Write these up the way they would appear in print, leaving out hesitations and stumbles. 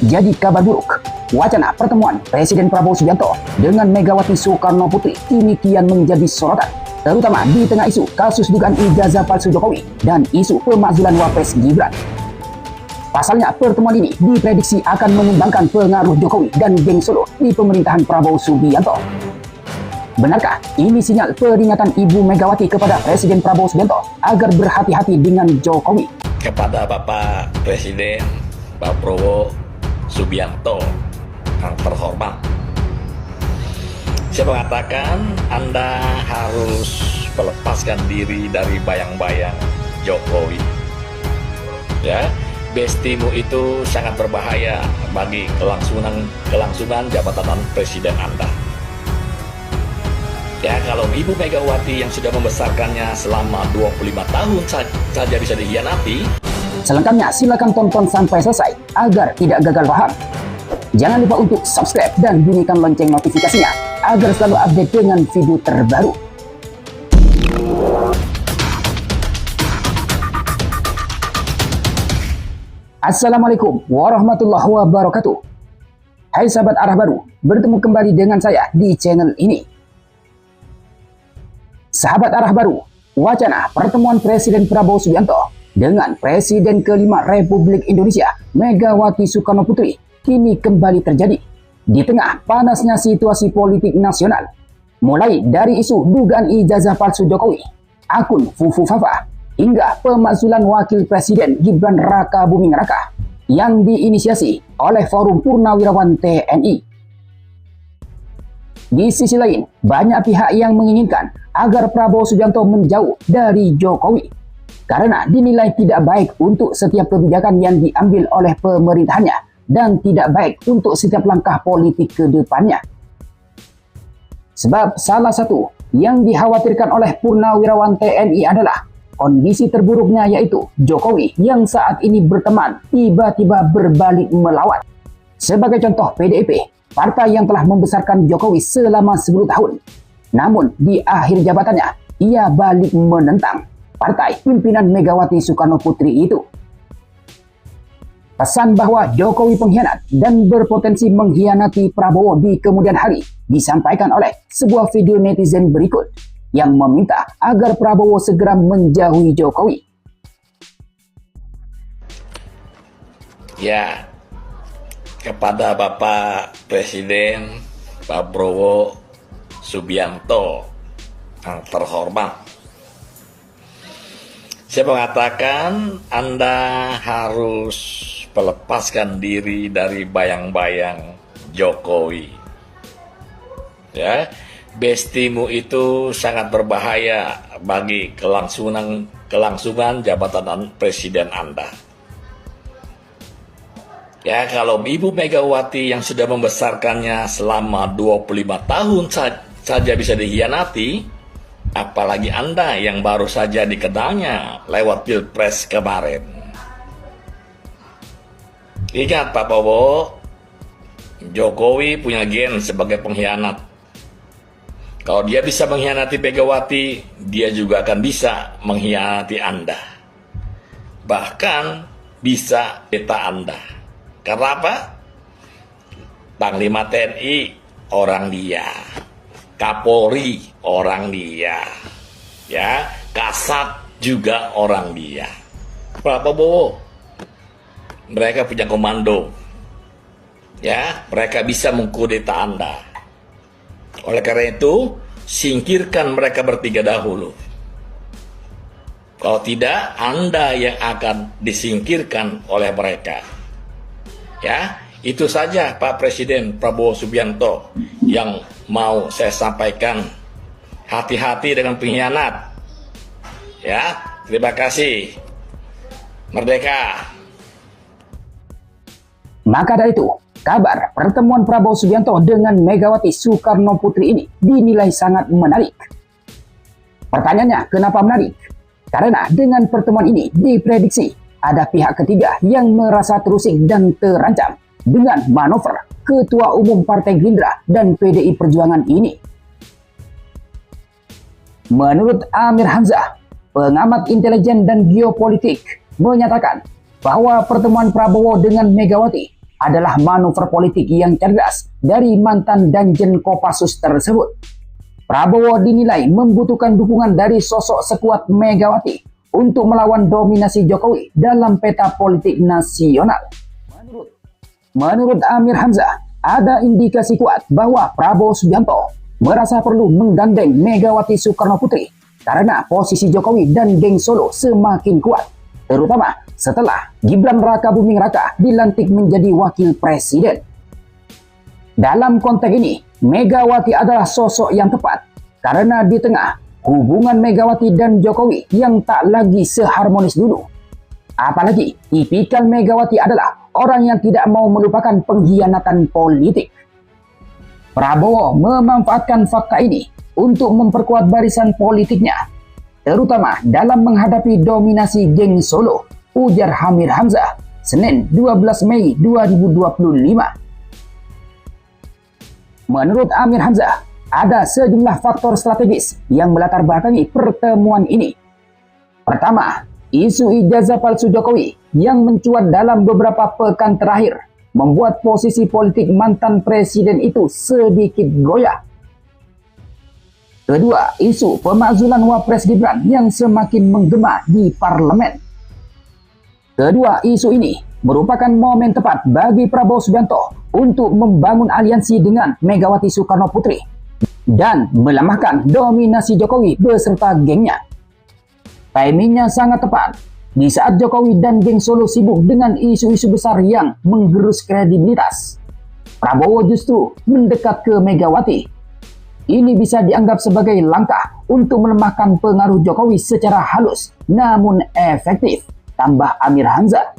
Jadi kabar buruk, wacana pertemuan Presiden Prabowo Subianto dengan Megawati Soekarno Putri kini kian menjadi sorotan, terutama di tengah isu kasus dugaan ijazah palsu Jokowi dan isu pemakzulan Wapres Gibran. Pasalnya, pertemuan ini diprediksi akan menumbangkan pengaruh Jokowi dan geng Solo di pemerintahan Prabowo Subianto. Benarkah ini sinyal peringatan Ibu Megawati kepada Presiden Prabowo Subianto agar berhati-hati dengan Jokowi? Kepada Bapak Presiden Pak Prabowo Subianto yang terhormat, saya mengatakan Anda harus melepaskan diri dari bayang-bayang Jokowi. Ya, bestimu itu sangat berbahaya bagi kelangsungan jabatan Presiden Anda. Ya, kalau Ibu Megawati yang sudah membesarkannya selama 25 tahun saja bisa dikhianati. Selengkapnya silakan tonton sampai selesai agar tidak gagal paham. Jangan lupa untuk subscribe dan bunyikan lonceng notifikasinya agar selalu update dengan video terbaru. Assalamualaikum warahmatullahi wabarakatuh. Hai sahabat arah baru, bertemu kembali dengan saya di channel ini. Sahabat arah baru, wacana pertemuan Presiden Prabowo Subianto dengan Presiden kelima Republik Indonesia Megawati Soekarno Putri kini kembali terjadi di tengah panasnya situasi politik nasional. Mulai dari isu dugaan ijazah palsu Jokowi, akun Fufu Fafa, hingga pemakzulan Wakil Presiden Gibran Raka Buming Raka yang diinisiasi oleh Forum Purnawirawan TNI. Di sisi lain, banyak pihak yang menginginkan agar Prabowo Subianto menjauh dari Jokowi karena dinilai tidak baik untuk setiap kebijakan yang diambil oleh pemerintahannya dan tidak baik untuk setiap langkah politik ke depannya. Sebab salah satu yang dikhawatirkan oleh Purnawirawan TNI adalah kondisi terburuknya, yaitu Jokowi yang saat ini berteman tiba-tiba berbalik melawan. Sebagai contoh, PDIP, partai yang telah membesarkan Jokowi selama 10 tahun. Namun di akhir jabatannya, ia balik menentang partai pimpinan Megawati Soekarno Putri itu. Pesan bahwa Jokowi pengkhianat dan berpotensi mengkhianati Prabowo di kemudian hari disampaikan oleh sebuah video netizen berikut yang meminta agar Prabowo segera menjauhi Jokowi. Ya, kepada Bapak Presiden Pak Prabowo Subianto yang terhormat, saya mengatakan Anda harus melepaskan diri dari bayang-bayang Jokowi. Ya, bestimu itu sangat berbahaya bagi kelangsungan jabatan Presiden Anda. Ya, kalau Ibu Megawati yang sudah membesarkannya selama 25 tahun saja bisa dikhianati, apalagi Anda yang baru saja dikenalnya lewat Pilpres kemarin. Ingat Pak Prabowo, Jokowi punya gen sebagai pengkhianat. Kalau dia bisa mengkhianati Megawati, dia juga akan bisa mengkhianati Anda. Bahkan bisa peta Anda. Karena apa? Panglima TNI orang dia, Kapolri orang dia, ya, Kasat juga orang dia. Pak Prabowo, mereka punya komando, ya, mereka bisa mengkudeta Anda. Oleh karena itu, singkirkan mereka bertiga dahulu. Kalau tidak, Anda yang akan disingkirkan oleh mereka. Ya, itu saja Pak Presiden Prabowo Subianto yang mau saya sampaikan. Hati-hati dengan pengkhianat. Ya, terima kasih. Merdeka. Maka dari itu, kabar pertemuan Prabowo Subianto dengan Megawati Soekarno Putri ini dinilai sangat menarik. Pertanyaannya, kenapa menarik? Karena dengan pertemuan ini diprediksi ada pihak ketiga yang merasa terusik dan terancam dengan manuver Ketua Umum Partai Gerindra dan PDI Perjuangan ini. Menurut Amir Hamzah, pengamat intelijen dan geopolitik, menyatakan bahwa pertemuan Prabowo dengan Megawati adalah manuver politik yang cerdas dari mantan Danjen Kopassus tersebut. Prabowo dinilai membutuhkan dukungan dari sosok sekuat Megawati untuk melawan dominasi Jokowi dalam peta politik nasional. Menurut Amir Hamzah, ada indikasi kuat bahwa Prabowo Subianto merasa perlu menggandeng Megawati Soekarno Putri karena posisi Jokowi dan geng Solo semakin kuat, terutama setelah Gibran Rakabuming Raka dilantik menjadi wakil presiden. Dalam konteks ini, Megawati adalah sosok yang tepat karena di tengah hubungan Megawati dan Jokowi yang tak lagi seharmonis dulu. Apalagi tipikal Megawati adalah orang yang tidak mau melupakan pengkhianatan politik. Prabowo memanfaatkan fakta ini untuk memperkuat barisan politiknya, terutama dalam menghadapi dominasi geng Solo, ujar Amir Hamzah, Senin 12 Mei 2025. Menurut Amir Hamzah, ada sejumlah faktor strategis yang melatar belakangi pertemuan ini. Pertama, isu ijazah palsu Jokowi yang mencuat dalam beberapa pekan terakhir membuat posisi politik mantan presiden itu sedikit goyah. Kedua, isu pemakzulan Wapres Gibran yang semakin menggema di parlemen. Kedua isu ini merupakan momen tepat bagi Prabowo Subianto untuk membangun aliansi dengan Megawati Soekarno Putri dan melemahkan dominasi Jokowi beserta gengnya. Timingnya sangat tepat di saat Jokowi dan geng Solo sibuk dengan isu-isu besar yang menggerus kredibilitas. Prabowo justru mendekat ke Megawati. Ini bisa dianggap sebagai langkah untuk melemahkan pengaruh Jokowi secara halus namun efektif, tambah Amir Hamzah.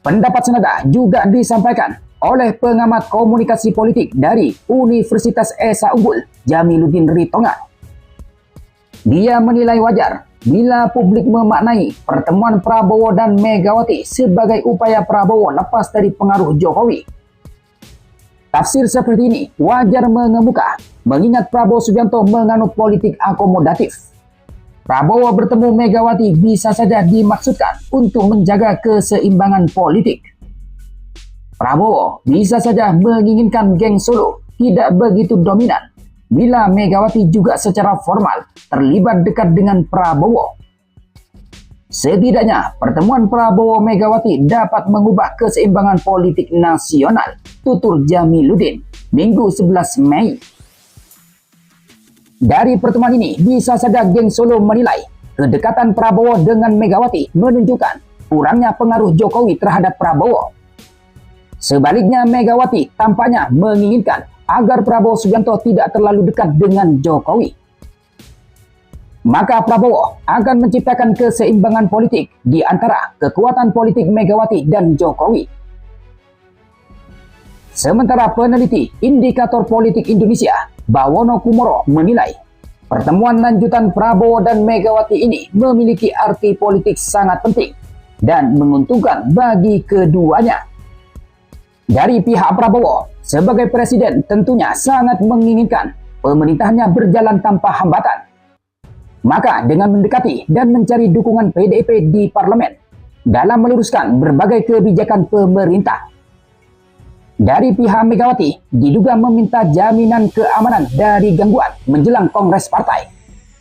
Pendapat senada juga disampaikan oleh pengamat komunikasi politik dari Universitas Esa Unggul, Jamiluddin Ritonga. Dia menilai wajar bila publik memaknai pertemuan Prabowo dan Megawati sebagai upaya Prabowo lepas dari pengaruh Jokowi. Tafsir seperti ini wajar mengemuka, mengingat Prabowo Subianto menganut politik akomodatif. Prabowo bertemu Megawati bisa saja dimaksudkan untuk menjaga keseimbangan politik. Prabowo bisa saja menginginkan geng Solo tidak begitu dominan bila Megawati juga secara formal terlibat dekat dengan Prabowo. Setidaknya pertemuan Prabowo-Megawati dapat mengubah keseimbangan politik nasional, tutur Jamiluddin, Minggu 11 Mei. Dari pertemuan ini bisa saja geng Solo menilai kedekatan Prabowo dengan Megawati menunjukkan kurangnya pengaruh Jokowi terhadap Prabowo. Sebaliknya Megawati tampaknya menginginkan agar Prabowo Subianto tidak terlalu dekat dengan Jokowi. Maka Prabowo akan menciptakan keseimbangan politik di antara kekuatan politik Megawati dan Jokowi. Sementara peneliti Indikator Politik Indonesia, Bawono Kumoro, menilai pertemuan lanjutan Prabowo dan Megawati ini memiliki arti politik sangat penting dan menguntungkan bagi keduanya. Dari pihak Prabowo, sebagai presiden tentunya sangat menginginkan pemerintahnya berjalan tanpa hambatan. Maka dengan mendekati dan mencari dukungan PDIP di parlemen dalam meluruskan berbagai kebijakan pemerintah. Dari pihak Megawati diduga meminta jaminan keamanan dari gangguan menjelang kongres partai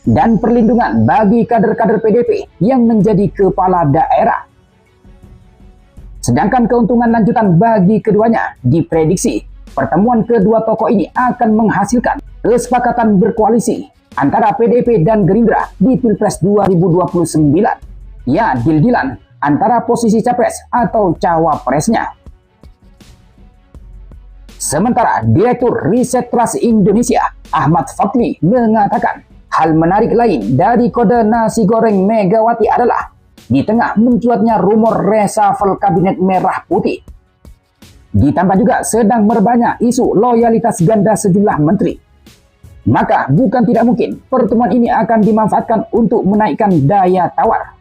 dan perlindungan bagi kader-kader PDIP yang menjadi kepala daerah. Sedangkan keuntungan lanjutan bagi keduanya diprediksi pertemuan kedua tokoh ini akan menghasilkan kesepakatan berkoalisi antara PDIP dan Gerindra di Pilpres 2029. Ya, deal-dealan antara posisi capres atau cawapresnya. Sementara Direktur Riset Trust Indonesia, Ahmad Fadli, mengatakan hal menarik lain dari kode nasi goreng Megawati adalah di tengah mencuatnya rumor reshuffle kabinet merah putih. Ditambah juga sedang merebaknya isu loyalitas ganda sejumlah menteri. Maka bukan tidak mungkin pertemuan ini akan dimanfaatkan untuk menaikkan daya tawar.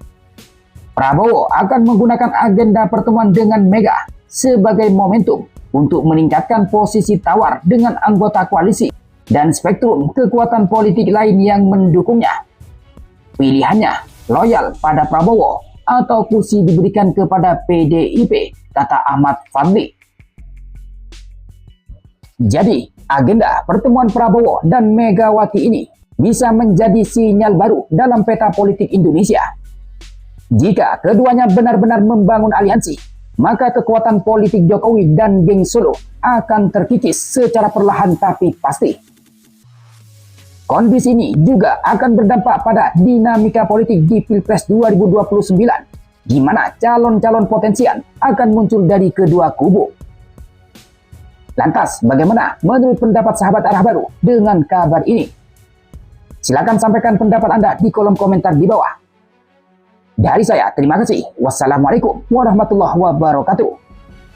Prabowo akan menggunakan agenda pertemuan dengan Mega sebagai momentum untuk meningkatkan posisi tawar dengan anggota koalisi dan spektrum kekuatan politik lain yang mendukungnya. Pilihannya loyal pada Prabowo atau kursi diberikan kepada PDIP kata Ahmad Fadli. Jadi, agenda pertemuan Prabowo dan Megawati ini bisa menjadi sinyal baru dalam peta politik Indonesia. Jika keduanya benar-benar membangun aliansi, maka kekuatan politik Jokowi dan geng Solo akan terkikis secara perlahan tapi pasti. Kondisi ini juga akan berdampak pada dinamika politik di Pilpres 2029, di mana calon-calon potensial akan muncul dari kedua kubu. Lantas, bagaimana menurut pendapat sahabat arah baru dengan kabar ini? Silakan sampaikan pendapat Anda di kolom komentar di bawah. Dari saya, terima kasih. Wassalamualaikum warahmatullahi wabarakatuh.